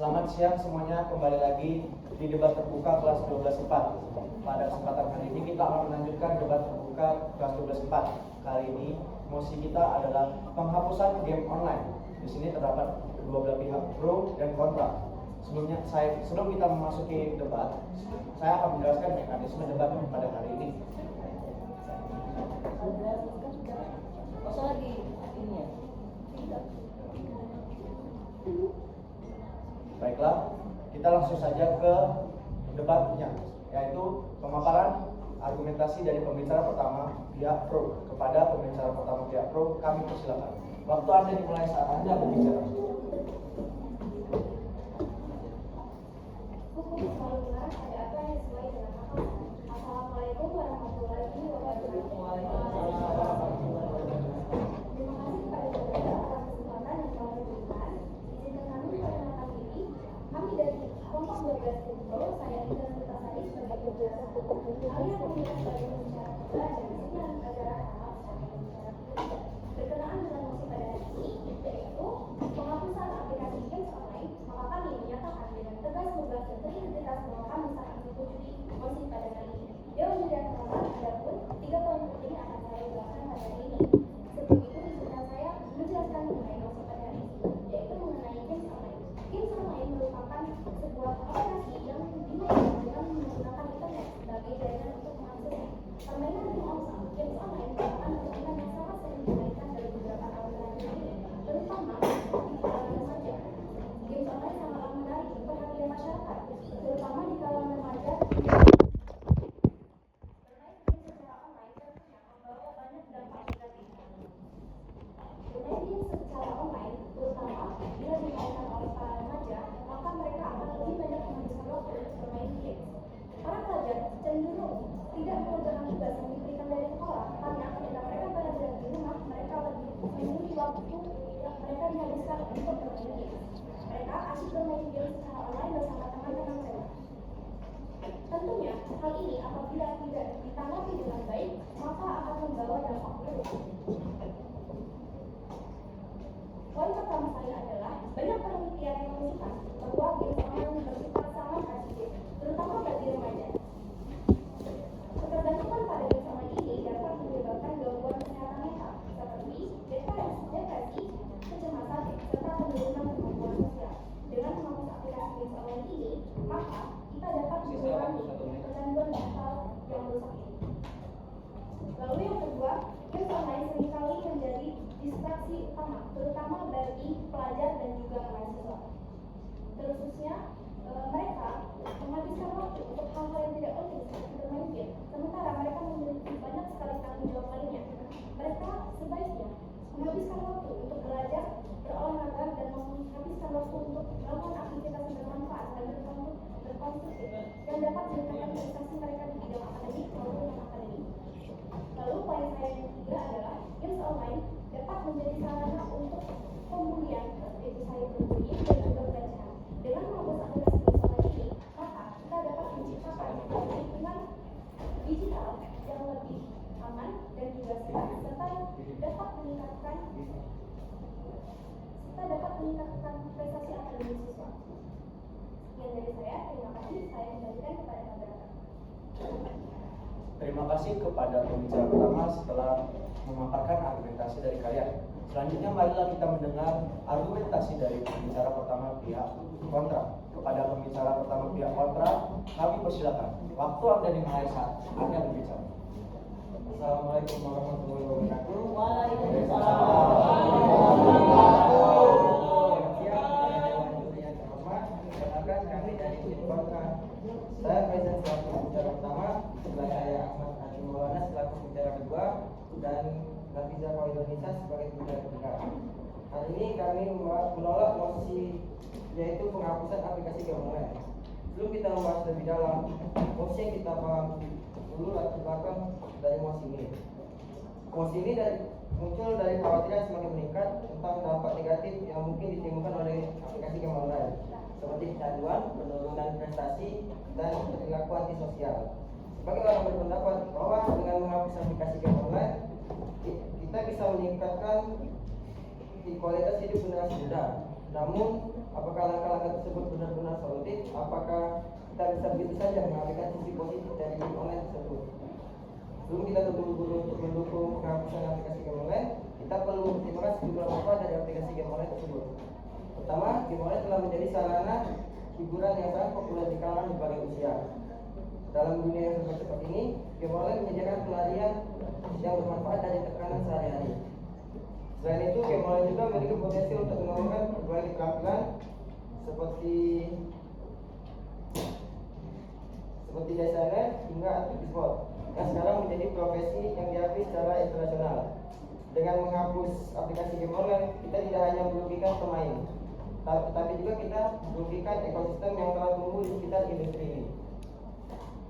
Selamat siang semuanya, kembali lagi di debat terbuka kelas 12/4. Pada kesempatan kali ini kita akan melanjutkan debat terbuka kelas 12/4. Kali ini mosi kita adalah penghapusan game online. Di sini terdapat kedua belah pihak, pro dan kontra. Sebelum kita memasuki debat, saya akan menjelaskan mekanisme debat pada hari ini. Baiklah, kita langsung saja ke debatnya, yaitu pemaparan argumentasi dari pembicara pertama pihak pro. Kepada pembicara pertama pihak pro, kami persilakan. Waktu Anda dimulai saat Anda berbicara. Assalamualaikum warahmatullahi wabarakatuh. Kami dari kelompok 12 Pro, saya Intan Putasari sebagai pembicara. Kami akan membahas sebagai pembicara kedua dan dengan acara hal berkenaan dengan mosi pada hari ini, yaitu penghapusan aplikasi games online. Maka kami menyatakan dengan tegas membahas dan berintegritas bahwa kami sangat menyetujui mosi pada hari ini. Jauh tidak terlambat, adapun 3 poin penting akan saya jelaskan pada hari ini. Sebelum itu, izinkan saya menjelaskan mengenai mosi pada hari ini, yaitu mengenai games online. Games online merupakan sebuah aplikasi yang dimainkan dengan menggunakan internet sebagai jaringan untuk mengakses permainan games online merupakan permainan yang sangat sering dimainkan dalam beberapa tahun terakhir ini, terutama di kalangan remaja. Games online sangatlah menarik perhatian masyarakat, terutama di kalangan remaja. Bermain games secara online tentunya membawa banyak dampak negatif. Bermain games secara online, terutama bila dimainkan oleh para remaja, maka mereka akan lebih banyak menghabiskan waktu untuk bermain games. Para pelajar cenderung tidak mengerjakan tugas yang diberikan dari sekolah, karena ketika mereka belajar di rumah, mereka lebih memilih waktu yang mereka dihabiskan untuk bermain games. Mereka asyik bermain games secara online bersama teman-teman mereka. Tentunya, hal ini apabila tidak ditanggapi dengan baik, maka akan membawa dampak buruk. Poin pertama saya adalah banyak penelitian yang menunjukkan bahwa games online bersifat sangat adiktif, terutama bagi remaja. Ketergantungan pada games online ini dapat menyebabkan gangguan kesehatan mental seperti depresi, kecemasan, serta penurunan kemampuan sosial. Dengan menghapus aplikasi games online ini, maka kita dapat mengurangi kecanduan mental yang merusak ini. Lalu yang kedua, games online seringkali menjadi distraksi utama, terutama bagi pelajar dan juga mahasiswa. Terkhususnya mereka menghabiskan waktu untuk hal-hal yang tidak penting seperti bermain game, sementara mereka memiliki banyak sekali tanggung jawab lainnya. Mereka sebaiknya menghabiskan waktu untuk belajar, berolahraga, dan menghabiskan waktu untuk melakukan aktivitas yang bermanfaat dan berkonstruktif yang dapat meningkatkan prestasi mereka di bidang akademik maupun non-akademik. Lalu poin saya yang ketiga adalah games online dapat menjadi sarana untuk pembulian, yaitu cyberbullying dan juga pelecehan. Dengan menghapus aplikasi games online ini, maka kita dapat menciptakan lingkungan digital yang lebih aman dan juga sehat, serta dapat meningkatkan prestasi akademik siswa. Sekian dari saya, terima kasih. Saya kembalikan kepada moderator. Terima kasih kepada pembicara pertama setelah memaparkan argumentasi dari kalian. Selanjutnya marilah kita mendengar argumentasi dari pembicara pertama pihak kontra. Kepada pembicara pertama pihak kontra, kami persilakan. Waktu Anda dimulai saat Anda berbicara. Assalamualaikum warahmatullahi wabarakatuh. Waalaikumsalam. Perkenalkan kami dari tim kontra. Saya presiden selaku pembicara pertama, sebelah saya Ahmad Adi Maulana selaku pembicara kedua, dan Nafiza Indonesia sebagai pembicara ketiga. Hari ini kami menolak mosi yaitu penghapusan aplikasi game online. Sebelum kita membahas lebih dalam, mosi yang kita paham dulu latar belakang dari mosi ini. Mosi ini muncul dari kekhawatiran semakin meningkat tentang dampak negatif yang mungkin ditimbulkan oleh aplikasi game online, seperti kecanduan, penurunan prestasi, dan perilaku antisosial. Sebagai orang berpendapat bahwa dengan menghapus aplikasi game online, kita bisa meningkatkan kualitas hidup generasi muda. Namun, apakah langkah-langkah tersebut benar-benar solutif, apakah kita bisa begitu saja mengambilkan sisi positif dari game online tersebut? Sebelum kita berburu-buru untuk mendukung penghapusan aplikasi game online, kita perlu mempertimbangkan sejumlah manfaat dari aplikasi game online tersebut. Pertama, game online telah menjadi sarana hiburan yang sangat populer di kalangan berbagai usia. Dalam dunia yang serba cepat ini, game online menyediakan pelarian yang bermanfaat dari tekanan sehari-hari. Selain itu, game online juga memiliki potensi untuk mengembangkan berbagai keterampilan seperti desainer hingga atlet e-sport yang sekarang menjadi profesi yang diakui secara internasional. Dengan menghapus aplikasi game online, kita tidak hanya merugikan pemain, tetapi juga kita merugikan ekosistem yang telah tumbuh di sekitar industri ini.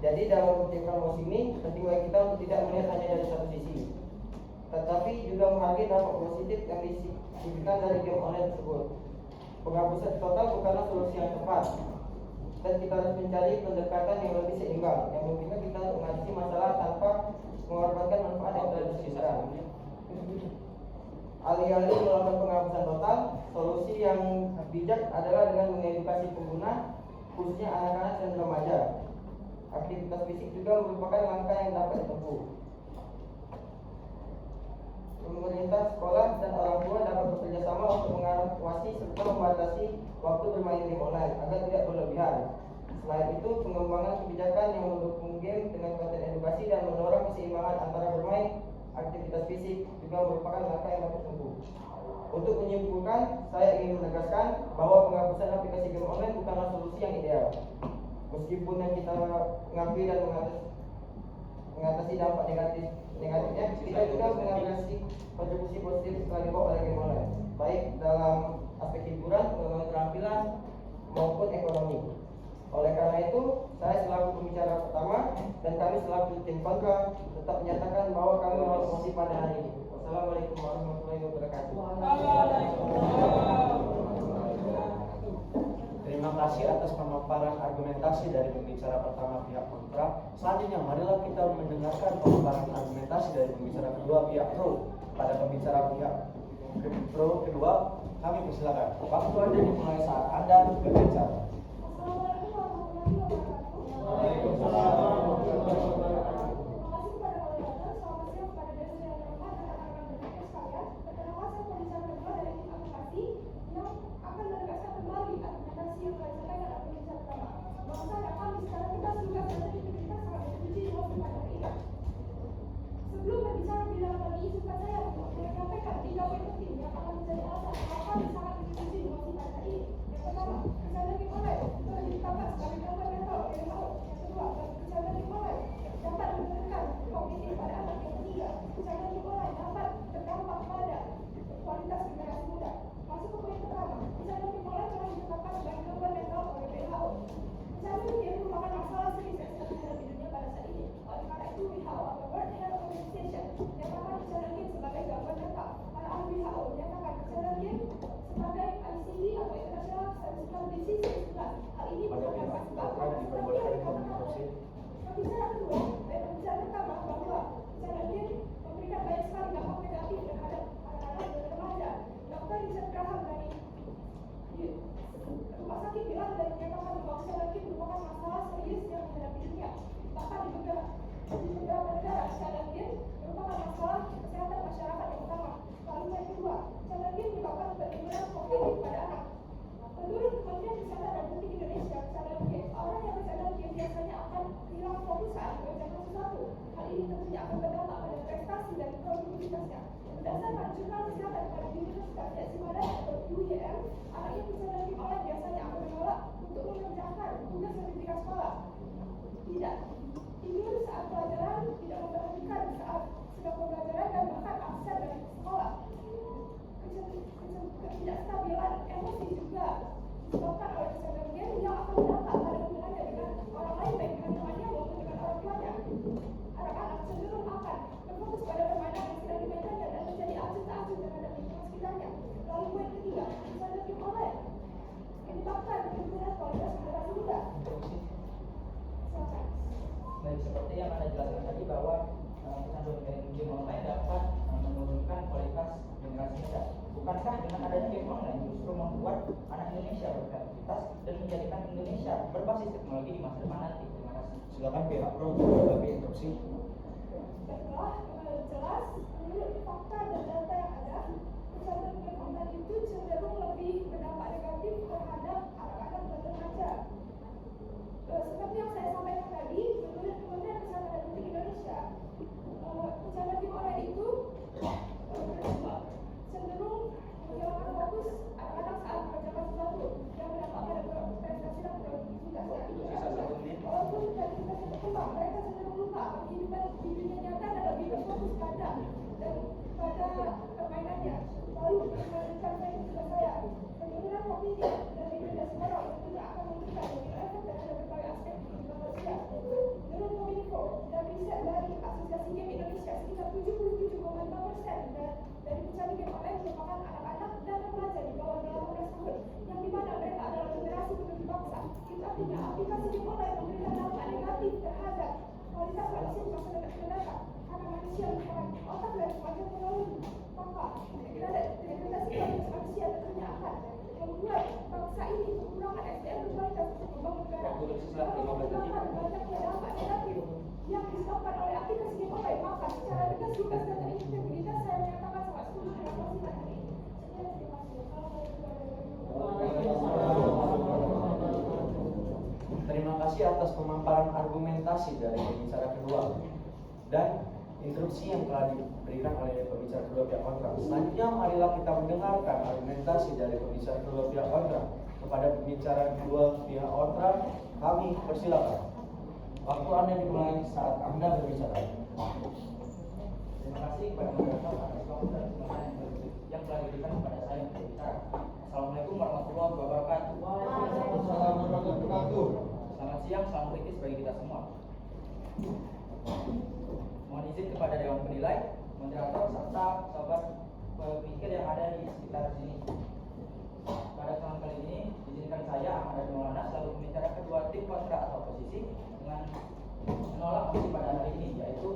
Jadi dalam menciptakan promosi ini, penting bagi kita untuk tidak melihat hanya dari satu sisi, tetapi juga menghargai dampak positif yang disignifikan dari game online tersebut. Penghapusan total bukanlah solusi yang tepat, dan kita harus mencari pendekatan yang lebih seimbang yang memungkinkan kita mengatasi masalah tanpa mengorbankan manfaat yang telah disediakan. Alih-alih melakukan penghapusan total, solusi yang bijak adalah dengan mengedukasi pengguna, khususnya anak-anak dan remaja. Aktivitas fisik juga merupakan langkah yang dapat ditempuh. Pemerintah, sekolah, dan orang tua dapat bekerja sama untuk mengawasi serta membatasi waktu bermain game online agar tidak berlebihan. Selain itu, pengembangan kebijakan yang mendukung game dengan konten edukasi dan mendorong keseimbangan antara bermain, aktivitas fisik juga merupakan langkah yang dapat ditempuh. Untuk menyimpulkan, saya ingin menegaskan bahwa penghapusan aplikasi game online bukanlah solusi yang ideal. Meskipun yang kita mengakui dan mengatasi dampak negatifnya, kita juga mengatasi kontribusi positif setelah dibawa oleh game online, baik dalam aspek hiburan, pengembangan keterampilan maupun ekonomi. Oleh karena itu, saya selaku pembicara pertama dan kami selaku tim kontra tetap menyatakan bahwa kami menolak promosi pada hari ini. Wassalamualaikum warahmatullahi wabarakatuh. Terima kasih atas pemaparan argumentasi dari pembicara pertama pihak kontra. Selanjutnya, marilah kita mendengarkan pemaparan argumentasi dari pembicara kedua pihak pro. Pada pembicara pihak pro kedua, kami persilakan. Waktu Anda dimulai saat Anda berbicara. Assalamualaikum warahmatullahi wabarakatuh. Waalaikumsalam. Sebelum berbicara lebih dalam lagi, suka saya untuk menyampaikan 3 poin penting yang akan menjadi alasan mengapa sangat disetujui dengan pada ini. Yang pertama, kesadaran game online telah ditetapkan sebagai gangguan mental oleh WHO. Yang kedua, kesadaran game online dapat menurunkan kognitif pada anak. Yang ketiga, kesadaran game online dapat berdampak pada kualitas generasi muda. Masuk ke poin pertama, kesadaran game online telah ditetapkan sebagai gangguan mental oleh WHO. Kesadaran game merupakan masalah serius yang sedang dihadapi dunia pada saat ini. Oleh karena itu, WHO atau World Health Organization menyatakan kesadaran game sebagai gangguan mental. Para ahli WHO menyatakan kesadaran game sebagai ICD atau International Statistical Disease 11. Hal ini merupakan sebab pembicara kedua dan pembicara pertama bahwa kesadaran game memberikan banyak sekali dampak negatif terhadap anak-anak dan remaja. Dr. Richard Graham dari Rumah Sakit bilang dan menyatakan bahwa kesadaran game merupakan masalah serius yang dihadapi dunia. Bahkan di beberapa negara, kesadaran game merupakan masalah kesehatan masyarakat yang utama. Lalu yang kedua, kesadaran game menyebabkan penimbunan kognitif pada anak. Menurut Kementerian Kesehatan dan Politik Indonesia, kesadaran game, orang yang kesadaran game biasanya akan kehilangan fokus saat mengerjakan sesuatu. Hal ini tentunya akan berdampak pada prestasi dan produktivitasnya. Berdasarkan jurnal kesehatan pada Universitas Yatsimada atau UYM, anak yang kesadaran game online biasanya akan menolak untuk mengerjakan tugas sertifikat sekolah. Tidak tidur saat pelajaran, tidak memperhatikan saat sedang pembelajaran, dan bahkan absen dari sekolah. Ketidakstabilan emosi juga disebabkan oleh kesadaran game yang akan berdampak pada hubungannya dengan orang lain, baik dengan temannya maupun dengan orang tuanya. Anak-anak cenderung akan berfokus pada permainan yang sedang dimainkannya dan menjadi acuh tak acuh terhadap lingkungan sekitarnya. Lalu poin ketiga, kesadaran game online menyebabkan penurunan kualitas generasi muda. Silakan. Baik, seperti yang Anda jelaskan tadi bahwa kecanduan game online dapat menurunkan kualitas generasi muda. Bukankah dengan adanya game online justru membuat anak Indonesia berkreativitas dan menjadikan Indonesia berbasis teknologi di masa depan nanti. Terima kasih. Silakan pihak pro menanggapi instruksi. Setelah jelas menurut fakta dan data yang ada, pencalonan game online itu cenderung lebih berdampak negatif terhadap anak-anak dan remaja. Seperti yang saya sampaikan tadi, menurut Kementerian Kesehatan Republik Indonesia, pencalonan game online itu cenderung menghilangkan fokus anak-anak saat mengerjakan sesuatu yang berdampak pada prestasi dan produktivitasnya. Walaupun kreativitasnya berkembang, mereka cenderung lupa kehidupan di dunia nyata dan lebih berfokus pada permainannya. Lalu melanjutkan saya, penurunan kognitif dan degradasi moral tentunya akan memberikan efek terhadap berbagai aspek kehidupan manusia. Menurut Kominfo dan riset dari Asosiasi Game Indonesia, sekitar 77,5% dari pencari game online merupakan anak-anak dan remaja di bawah 18 tahun, yang dimana mereka adalah generasi penerus bangsa. Itu artinya aplikasi game online memberikan dampak negatif terhadap kualitas manusia di masa mendatang, karena manusia merupakan otak dan wajah teknologi. Maka degradasi kualitas manusia tentunya akan membuat bangsa ini kekurangan SDM berkualitas untuk membangun negara. Banyaknya dampak negatif yang disebabkan oleh aplikasi game online, maka secara tegas, lugas, dan terintegritas saya menyatakan sangat setuju dengan posisi ini. Sekian, terima kasih. Terima kasih atas pemaparan argumentasi dari pembicara kedua dan instruksi yang telah diberikan oleh pembicara kedua pihak kontra. Selanjutnya marilah kita mendengarkan argumentasi dari pembicara kedua pihak kontra. Kepada pembicara kedua pihak kontra, kami persilakan. Waktu Anda dimulai saat Anda berbicara. Terima kasih kepada moderator atas waktu dan kesempatan yang telah diberikan kepada saya untuk berbicara. Assalamualaikum warahmatullahi wabarakatuh. Waalaikumsalam warahmatullahi wabarakatuh. Selamat siang, salam kritis bagi kita semua. Mohon izin kepada Dewan Penilai, moderator, serta sobat pemikir yang ada di sekitar sini. Pada kesempatan kali ini, izinkan saya, Ahmad Hadi Maulana, selalu berbicara kedua tim kontra atau oposisi dengan menolak mosi pada hari ini, yaitu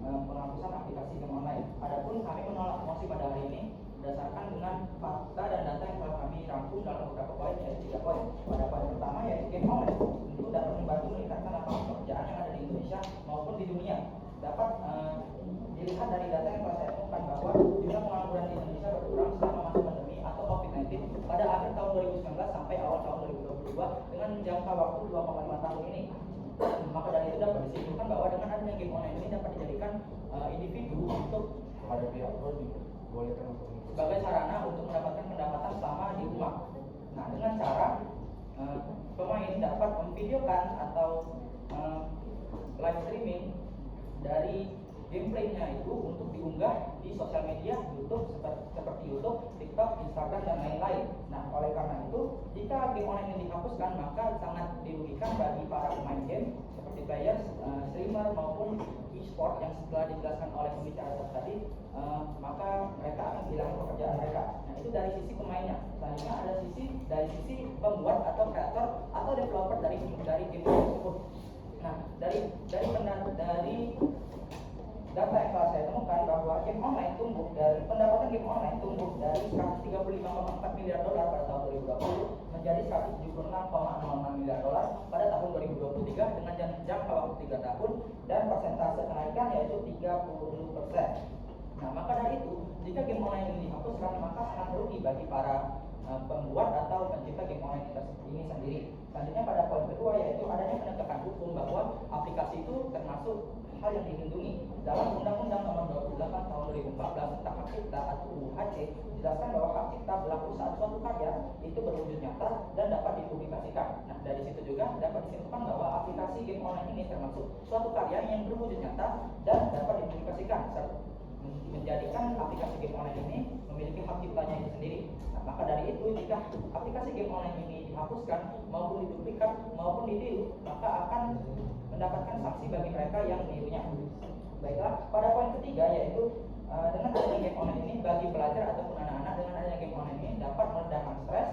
penghapusan aplikasi game online. Adapun kami menolak mosi pada hari ini berdasarkan dengan fakta dan data yang telah kami rangkum dalam beberapa poin, yaitu 3 poin. Pada poin pertama, yaitu game online tentu dapat membantu meningkatkan lapangan pekerjaan yang ada di Indonesia maupun di dunia. Dapat dilihat dari data yang telah saya temukan bahwa jumlah pengangguran di Indonesia berkurang selama masa pandemi atau COVID-19 pada akhir tahun 2019 sampai awal tahun 2022 dengan jangka waktu 2,5 tahun ini. Maka dari itu dapat disimpulkan bahwa dengan adanya game online ini dapat dijadikan individu untuk Kepada pihak pro dibolehkan untuk sebagai sarana untuk mendapatkan pendapatan selama di rumah. Nah, dengan cara pemain dapat memvideokan atau live streaming dari gameplaynya itu untuk diunggah di sosial media YouTube seperti YouTube, TikTok, Instagram, dan lain-lain. Nah, oleh karena itu, jika game online ini dihapuskan, maka sangat dirugikan bagi para pemain game seperti players, streamer maupun e-sport yang setelah dijelaskan oleh pembicara tadi, maka mereka akan kehilangan pekerjaan mereka. Nah, itu dari sisi pemainnya. Selanjutnya ada dari sisi pembuat atau kreator atau developer dari game tersebut. Nah, dari data yang telah saya temukan bahwa game online pendapatan game online tumbuh dari 135,4 miliar dolar pada tahun 2020 menjadi 176,06 miliar dolar pada tahun 2023 dengan jangka waktu 3 tahun dan persentase kenaikan yaitu 30%. Nah, maka dari itu, jika game online ini dihapuskan, maka sangat merugi bagi para pembuat atau pencipta game online ini sendiri. Selanjutnya pada poin kedua yaitu adanya penegakan hukum bahwa aplikasi itu termasuk hal yang dilindungi. Dalam Undang-Undang Nomor 28 Tahun 2014 tentang Hak Cipta atau UHC dijelaskan bahwa hak cipta berlaku saat suatu karya itu berwujud nyata dan dapat dipublikasikan. Nah, dari situ juga dapat disimpulkan bahwa aplikasi game online ini termasuk suatu karya yang berwujud nyata dan dapat dipublikasikan, menjadikan aplikasi game online ini memiliki hak ciptanya itu sendiri. Nah, maka dari itu jika aplikasi game online ini dihapuskan maupun diduplikat maupun ditiru, maka akan mendapatkan sanksi bagi mereka yang menirunya. Baiklah, pada poin ketiga yaitu dengan adanya game online ini bagi pelajar ataupun anak-anak, dengan adanya game online ini dapat meredakan stres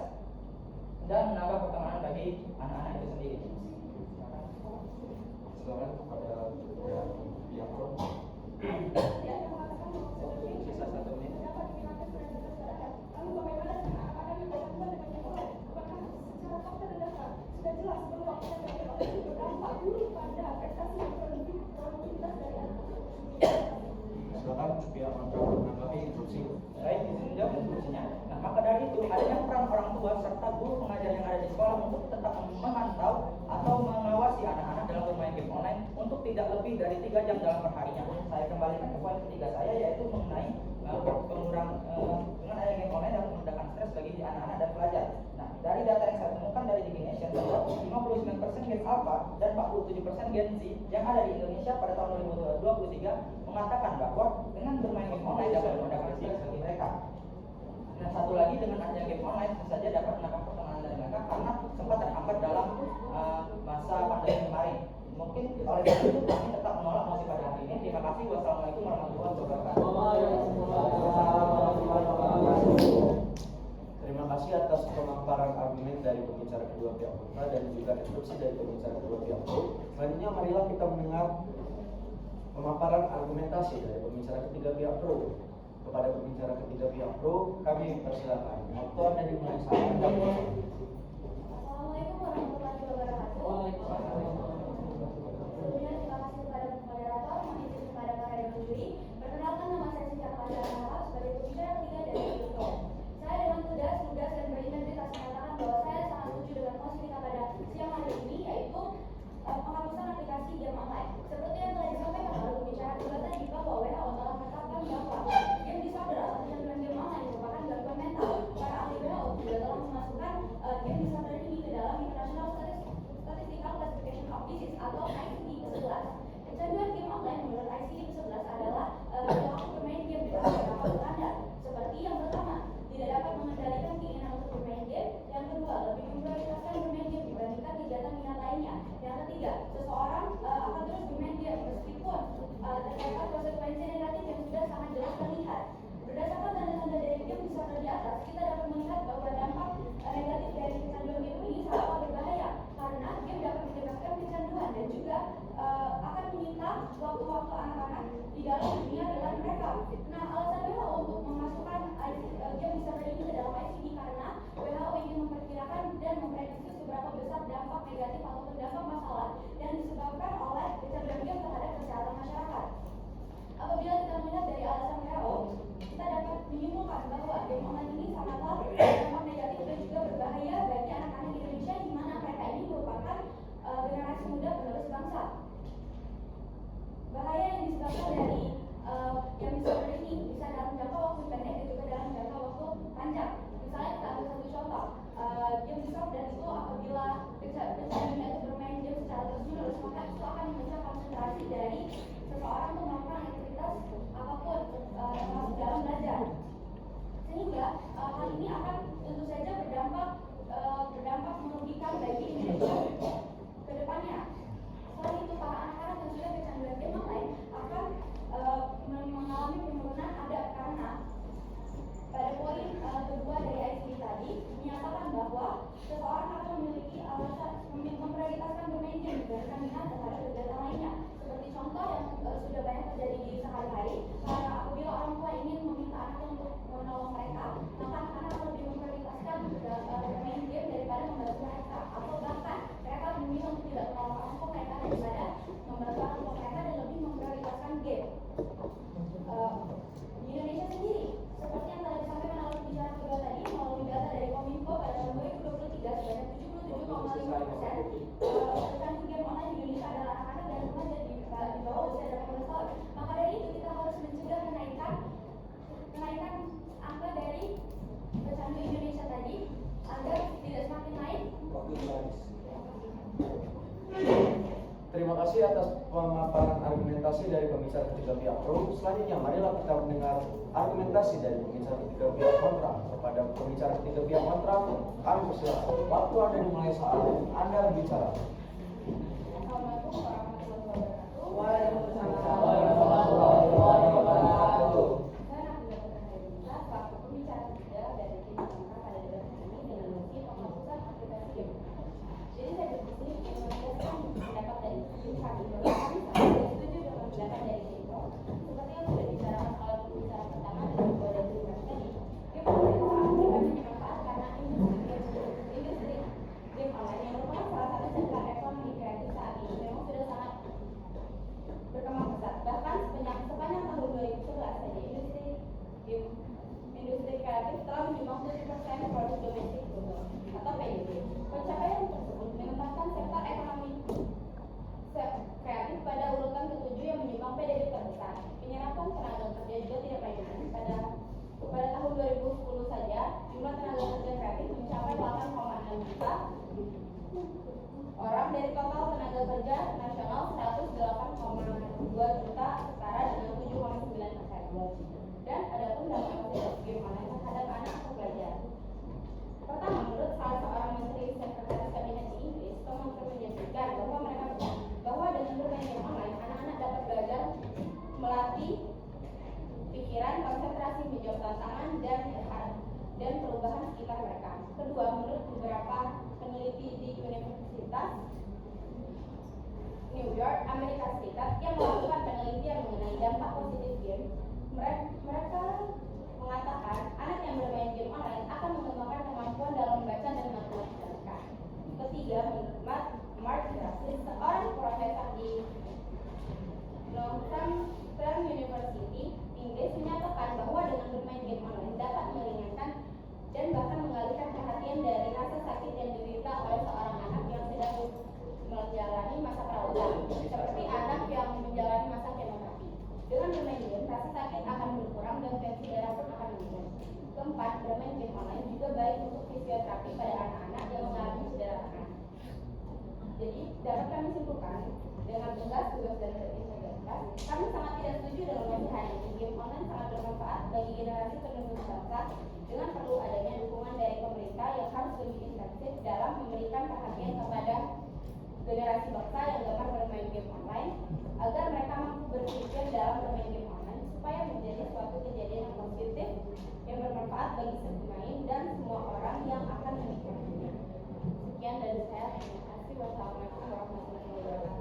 dan menambah pertemanan bagi anak-anak itu sendiri. silakan kepada pihak pro. Sisa 1 menit. Lalu bagaimana dengan anak-anak yang berhubungan dengan game online? Apakah secara fakta dan data jelas bahwa peserta itu berdampak buruk pada prestasi dan produktivitas dari anak-anak. Silakan pihak kontrak menanggapi instruksi. Baik, izin menjawab instruksinya. Nah, maka dari itu adanya peran orang tua serta guru pengajar yang ada di sekolah untuk tetap memantau atau mengawasi anak-anak dalam bermain game online untuk tidak lebih dari 3 jam dalam perharinya. Saya kembalikan ke poin ketiga saya, yaitu mengenai dengan adanya game online dapat meredakan stres bagi anak-anak dan pelajar. Nah, dari data yang saya temukan dari Digination, terdapat 59% Gen Alpha dan 47% Gen Z yang ada di Indonesia pada tahun 2023 mengatakan bahwa dengan bermain game online dapat meredakan stres bagi mereka. Dan satu lagi, dengan adanya game online tentu saja dapat menambah pertemanan dari mereka karena sempat terhambat dalam masa pandemi kemarin. Mungkin oleh karena itu kami tetap menolak mosi pada hari ini. Terima kasih. Wassalamualaikum warahmatullahi wabarakatuh. Terima kasih atas pemaparan argumen dari pembicara kedua pihak kontra dan juga instruksi dari pembicara kedua pihak pro. Selanjutnya marilah kita mendengar pemaparan argumentasi dari pembicara ketiga pihak pro. Kepada pembicara ketiga pihak pro, kami persilakan. Waktu Anda dimulai saat Anda. Assalamualaikum warahmatullahi wabarakatuh. Sebelumnya terima kasih kepada moderator, mohon izin kepada para dewan juri. Perkenalkan, nama saya Siti Ahmad sebagai pembicara ketiga dari Pro. Saya dengan tegas dan berintegritas mengatakan bahwa saya sangat setuju dengan mosi kita pada siang hari ini, yaitu penghapusan aplikasi game online. Seperti yang telah disampaikan oleh pembicara kedua tadi, bahwa WHO telah menetapkan bahwa game disorder atau kecanduan game online merupakan gangguan mental. Para ahli WHO juga telah memasukkan game disorder ini ke dalam International Statistical Classification of Disease atau ICD ke-11. Kecanduan game online menurut ICD ke-11 adalah perilaku bermain game dengan beberapa standar. Seperti yang pertama, tidak dapat mengendalikan keinginan untuk bermain game. Yang kedua, lebih memprioritaskan bermain game dibandingkan kegiatan minat lainnya. Yang ketiga, seseorang akan terus bermain game meskipun terdapat konsekuensi negatif yang sudah sangat jelas terlihat. Berdasarkan tanda-tanda dari game disorder di atas, kita dapat melihat bahwa dampak negatif dari kecanduan game ini sangat berbahaya karena game dapat menyebabkan kecanduan dan juga akan menyita waktu-waktu anak-anak di dalam dunia real mereka. Nah, alasan WHO untuk memasukkan game disorder ini ke dalam ICD karena WHO ingin memperkirakan dan memprediksi seberapa besar dampak negatif ataupun dampak masalah yang disebabkan oleh kecanduan game terhadap kesehatan masyarakat. Apabila kita melihat dari alasan WHO, kita dapat menyimpulkan bahwa game online ini sangatlah dampak negatif dan juga berbahaya bagi anak-anak Indonesia, di mana mereka ini merupakan generasi muda penerus bangsa. Bahaya yang disebabkan dari game disorder ini bisa dalam jangka waktu pendek dan juga dalam jangka waktu panjang. Misalnya kita ambil satu contoh, game disorder itu apabila pecandunya itu bermain game secara terus-menerus, maka itu akan merusak konsentrasi dari seseorang untuk melakukan aktivitas apapun termasuk dalam belajar. Sehingga hal ini akan tentu saja berdampak merugikan bagi Indonesia ke depannya. Selain itu, para anak-anak yang sudah kecanduan game online akan mengalami penurunan adab karena pada poin kedua dari ICD tadi menyatakan bahwa seseorang akan memiliki alasan memprioritaskan bermain game dibandingkan minat terhadap kegiatan lainnya. Seperti contoh yang sudah banyak terjadi di sehari-hari, karena apabila orang tua ingin meminta anaknya untuk menolong mereka, maka anak-anak lebih memprioritaskan bermain game daripada membantu mereka, atau bahkan mereka memilih untuk tidak menolong orang tua mereka daripada membantu orang tua mereka dan lebih memprioritaskan game. Di Indonesia sendiri, seperti yang telah disampaikan oleh pembicara kedua tadi, melalui data dari Kominfo pada tahun 2023 sebanyak 77,5% pecandu game online di Indonesia adalah anak-anak dan remaja di bawah usia 18 tahun. Maka dari itu kita harus mencegah kenaikan angka dari pecandu Indonesia tadi agar tidak semakin naik. Terima kasih atas pemaparan argumentasi dari pembicara ketiga pihak pro. Selanjutnya, marilah kita mendengar argumentasi dari pembicara ketiga pihak kontra. Kepada pembicara ketiga pihak kontra, kami persilakan. Waktu Anda dimulai saat Anda berbicara. Assalamualaikum warahmatullahi wabarakatuh. Waalaikumsalam warahmatullahi wabarakatuh. Saya Nabila Putranisa, selaku pembicara ketiga dari tim kontra pada debat ini dengan mosi penghapusan aplikasi game. Jadi saya berdiskusi ingin menjelaskan pendapat dari pembicara kedua. Saya setuju dengan pendapat dari tim pro. Seperti yang sudah dibicarakan oleh pembicara pertama dan kedua dari tim tadi, game online dapat menyebabkan karena industri game online yang merupakan salah game industri kreatif telah menyumbang 7% produk domestik bruto atau PDB. Pencapaian tersebut menempatkan sektor ekonomi kreatif pada urutan ke-7 yang menyumbang PDB terbesar. Penyerapan tenaga kerja juga tidak main-main. Pada tahun 2010 saja, jumlah tenaga kerja kreatif mencapai 8,6 juta orang dari total tenaga kerja nasional 108,2 juta setara dengan 7,9%. Dan ada pun dampak positif game online terhadap anak atau pelajar. Pertama, menurut salah seorang menteri sekretaris kabinet di Inggris, Tom menyebutkan bahwa dengan bermain game online, anak-anak dapat belajar melatih pikiran, konsentrasi, menjawab tantangan dan perubahan sekitar mereka. Kedua, menurut beberapa peneliti di Universitas New York, Amerika Serikat yang melakukan penelitian mengenai dampak positif game, mereka mengatakan anak yang bermain game online akan mengembangkan kemampuan dalam membaca dan matematika. Ketiga, menurut Mark Grassley, seorang profesor di Northampton University, Inggris, menyatakan bahwa dengan bermain game online dapat meringankan dan bahkan mengalihkan perhatian dari rasa sakit yang diderita oleh seorang anak yang sedang menjalani masa perawatan, seperti anak yang menjalani masa kemoterapi. Dengan bermain game, rasa sakit akan berkurang dan tensi darah pun akan menurun. Keempat, bermain game online juga baik untuk fisioterapi pada anak-anak yang mengalami cedera tangan. Jadi, dapat kami simpulkan dengan tugas dan berintegritas, kami sangat tidak setuju dengan wacana ini. Game online sangat bermanfaat bagi generasi penerus bangsa dengan perlu adanya dukungan dari pemerintah yang harus lebih intensif dalam memberikan perhatian kepada generasi bangsa yang gemar bermain game online agar mereka mampu berpikir dalam bermain game online supaya menjadi suatu kejadian yang positif yang bermanfaat bagi si pemain dan semua orang yang akan menikmatinya. Sekian dari saya. Terima kasih. Wassalamualaikum warahmatullahi wabarakatuh.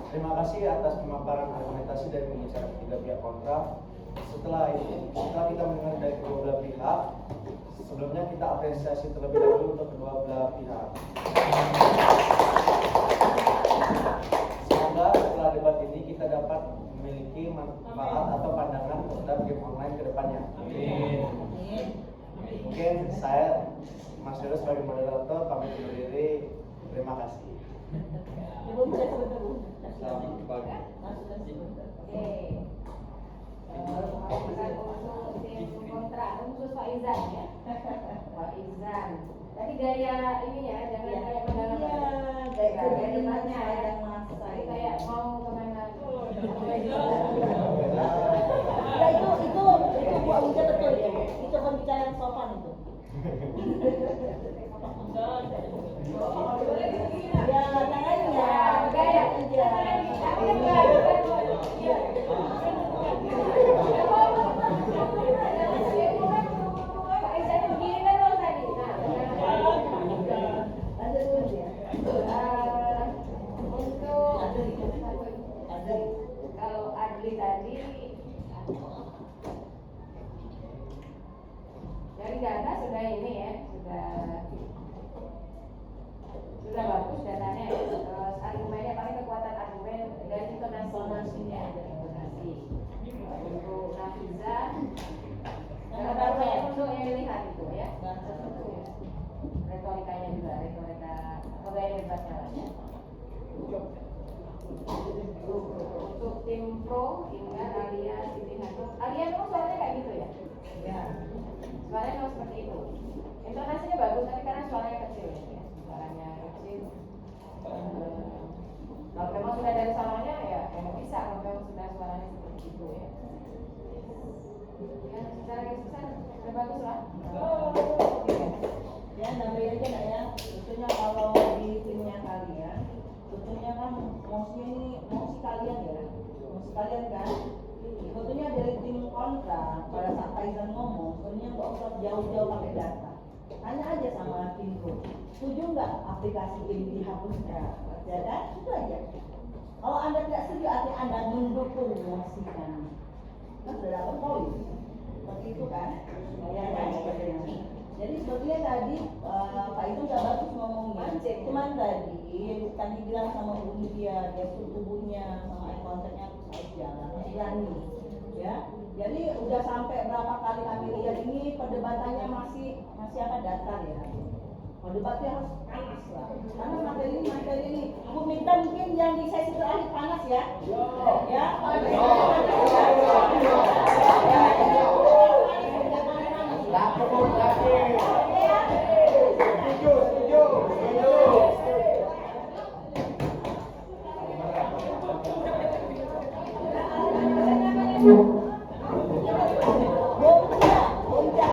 Terima kasih atas pemaparan argumentasi dari pembicara ketiga pihak kontra. Setelah kita mendengar dari kedua belah pihak, sebelumnya kita apresiasi terlebih dahulu untuk kedua belah pihak. Semoga setelah debat ini kita dapat memiliki manfaat atau pandangan terhadap game online ke depannya. Amin. Mungkin saya, Mas Dewa sebagai moderator, pamit undur diri. Terima kasih. Selamat pagi. Untuk tim kontra, khusus Pak Izan ya. Pak Izan. Tadi gaya ini ya, jangan kayak mendalam. Gaya debatnya ya. Tadi kayak mau kemana? Ya itu buat ujian betul ya. Itu pembicaraan sopan itu. Ya tangannya gaya aja. Pak Izan begini kan lo tadi. Ada dulu ya. Untuk kalau Adli tadi dari data sudah ini ya, sudah bagus datanya ya. Terus argumennya paling kekuatan argumen dan intonasinya ada intonasi. Untuk Nafiza untuk yang dilihat itu ya. Retorikanya juga, retorika gaya debatnya lah ya. Untuk tim pro, Ingat, Alia, Siti Hanum. Alia itu suaranya kayak gitu ya? Ya. Suaranya memang seperti itu. Intonasinya bagus, tapi karena suaranya kecil ya. Suaranya kecil. Kalau memang sudah dari sononya ya memang bisa. Kalau memang sudah suaranya seperti itu ya. Ya, secara besar sudah bagus lah. Ya namanya aja nak ya. Tentunya kalau di timnya kalian, tentunya kan mosi kalian ya. Mosi kalian kan. Sebetulnya dari tim kontra pada saat Pak Izan ngomong, sebenarnya nggak usah jauh-jauh pakai data. Tanya aja sama tim pro. Setuju nggak aplikasi ini dihapuskan? Ya kan? Itu aja. Kalau Anda tidak setuju, artinya Anda mendukung mosi kami. Kan sudah dapat poin. Seperti itu kan? Ya kan? Jadi sebetulnya tadi Pak itu udah bagus ngomongnya. Cuman tadi dibilang sama Bu Nidia, gestur tubuhnya sama eye contact-nya jangan berani, ya. Jadi udah sampai berapa kali kami lihat ini perdebatannya masih apa datar ya. Debatnya harus panas lah. Karena materi ini, aku minta mungkin yang di sesi terakhir panas ya. Ya, panas.